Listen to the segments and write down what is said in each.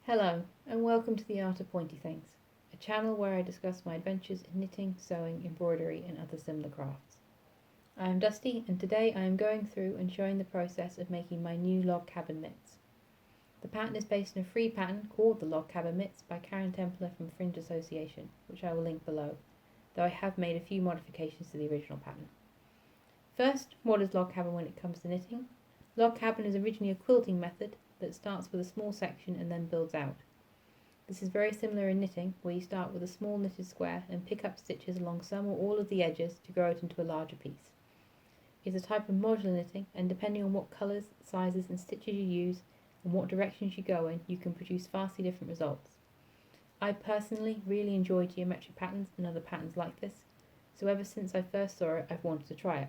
Hello, and welcome to the Art of Pointy Things, a channel where I discuss my adventures in knitting, sewing, embroidery, and other similar crafts. I am Dusty, and today I am going through and showing the process of making my new log cabin mitts. The pattern is based on a free pattern called the Log Cabin Mitts by Karen Templer from Fringe Association, which I will link below, though I have made a few modifications to the original pattern. First, what is log cabin when it comes to knitting? Log cabin is originally a quilting method that starts with a small section and then builds out. This is very similar in knitting, where you start with a small knitted square and pick up stitches along some or all of the edges to grow it into a larger piece. It's a type of modular knitting, and depending on what colours, sizes and stitches you use and what directions you go in, you can produce vastly different results. I personally really enjoy geometric patterns and other patterns like this, so ever since I first saw it I've wanted to try it.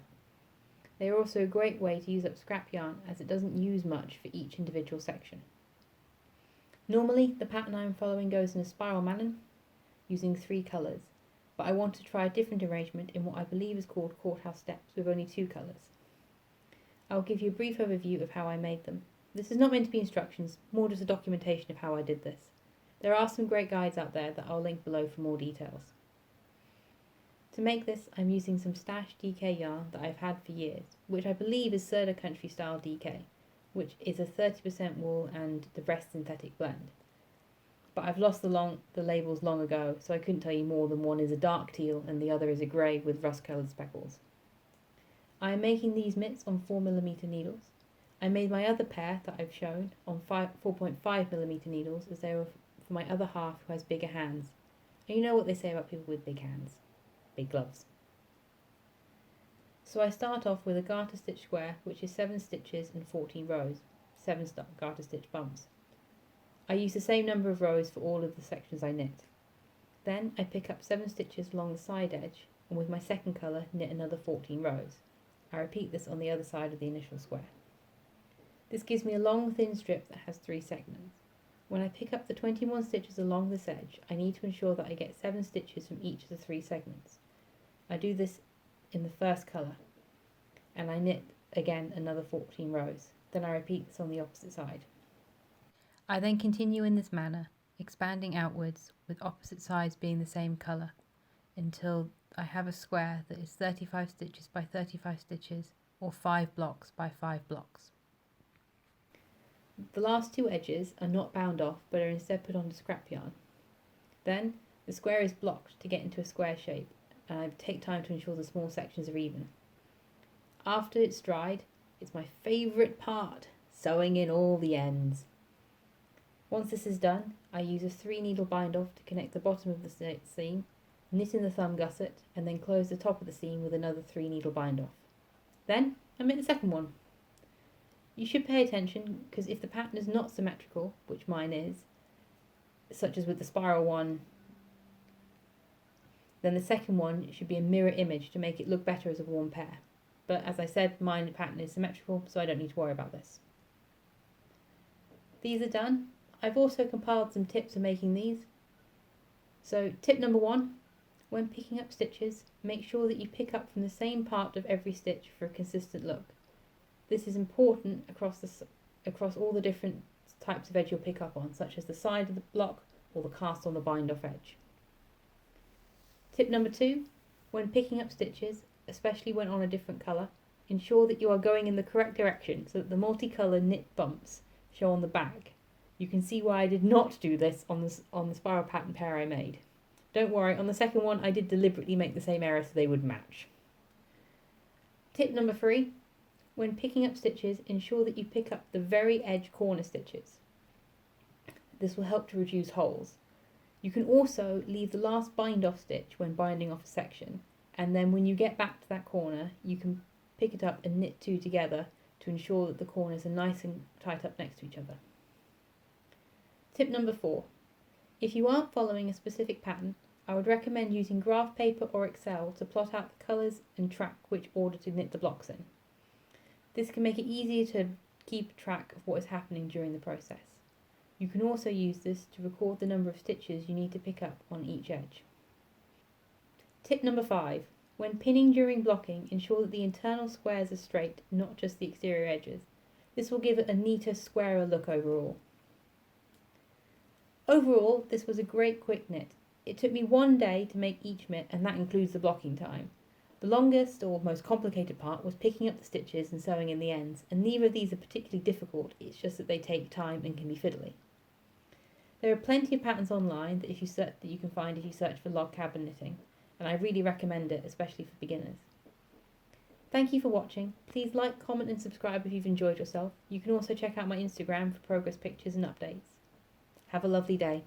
They are also a great way to use up scrap yarn, as it doesn't use much for each individual section. Normally the pattern I am following goes in a spiral manner using 3 colours, but I want to try a different arrangement in what I believe is called courthouse steps with only 2 colours. I will give you a brief overview of how I made them. This is not meant to be instructions, more just a documentation of how I did this. There are some great guides out there that I'll link below for more details. To make this, I'm using some Stash DK yarn that I've had for years, which I believe is Serta Country Style DK, which is a 30% wool and the rest synthetic blend. But I've lost the labels long ago, so I couldn't tell you more than one is a dark teal and the other is a grey with rust-coloured speckles. I am making these mitts on 4mm needles. I made my other pair that I've shown on 4.5mm needles, as they were for my other half who has bigger hands. And you know what they say about people with big hands. Big gloves. So I start off with a garter stitch square, which is 7 stitches and 14 rows, 7 garter stitch bumps. I use the same number of rows for all of the sections I knit. Then I pick up 7 stitches along the side edge, and with my second colour knit another 14 rows. I repeat this on the other side of the initial square. This gives me a long thin strip that has 3 segments. When I pick up the 21 stitches along this edge, I need to ensure that I get 7 stitches from each of the 3 segments. I do this in the first colour, and I knit again another 14 rows. Then I repeat this on the opposite side. I then continue in this manner, expanding outwards with opposite sides being the same colour, until I have a square that is 35 stitches by 35 stitches, or 5 blocks by 5 blocks. The last 2 edges are not bound off, but are instead put onto scrap yarn. Then the square is blocked to get into a square shape, and I take time to ensure the small sections are even. After it's dried, it's my favourite part, sewing in all the ends. Once this is done, I use a 3 needle bind off to connect the bottom of the seam, knit in the thumb gusset, and then close the top of the seam with another 3 needle bind off. Then I make the second one. You should pay attention, because if the pattern is not symmetrical, which mine is, such as with the spiral one, then the second one should be a mirror image to make it look better as a worn pair. But as I said, mine pattern is symmetrical, so I don't need to worry about this. These are done. I've also compiled some tips for making these. So tip number 1, when picking up stitches, make sure that you pick up from the same part of every stitch for a consistent look. This is important across all the different types of edge you'll pick up on, such as the side of the block or the cast on the bind off edge. Tip number 2, when picking up stitches, especially when on a different colour, ensure that you are going in the correct direction so that the multicolour knit bumps show on the back. You can see why I did not do this on the spiral pattern pair I made. Don't worry, on the second one I did deliberately make the same error so they would match. Tip number 3, when picking up stitches, ensure that you pick up the very edge corner stitches. This will help to reduce holes. You can also leave the last bind off stitch when binding off a section, and then when you get back to that corner you can pick it up and knit 2 together to ensure that the corners are nice and tight up next to each other. Tip number 4, if you aren't following a specific pattern, I would recommend using graph paper or Excel to plot out the colours and track which order to knit the blocks in. This can make it easier to keep track of what is happening during the process. You can also use this to record the number of stitches you need to pick up on each edge. Tip number 5, when pinning during blocking, ensure that the internal squares are straight, not just the exterior edges. This will give it a neater, squarer look overall. Overall, this was a great quick knit. It took me 1 day to make each mitt, and that includes the blocking time. The longest or most complicated part was picking up the stitches and sewing in the ends, and neither of these are particularly difficult, it's just that they take time and can be fiddly. There are plenty of patterns online that you can find if you search for log cabin knitting, and I really recommend it, especially for beginners. Thank you for watching. Please like, comment and subscribe if you've enjoyed yourself. You can also check out my Instagram for progress pictures and updates. Have a lovely day.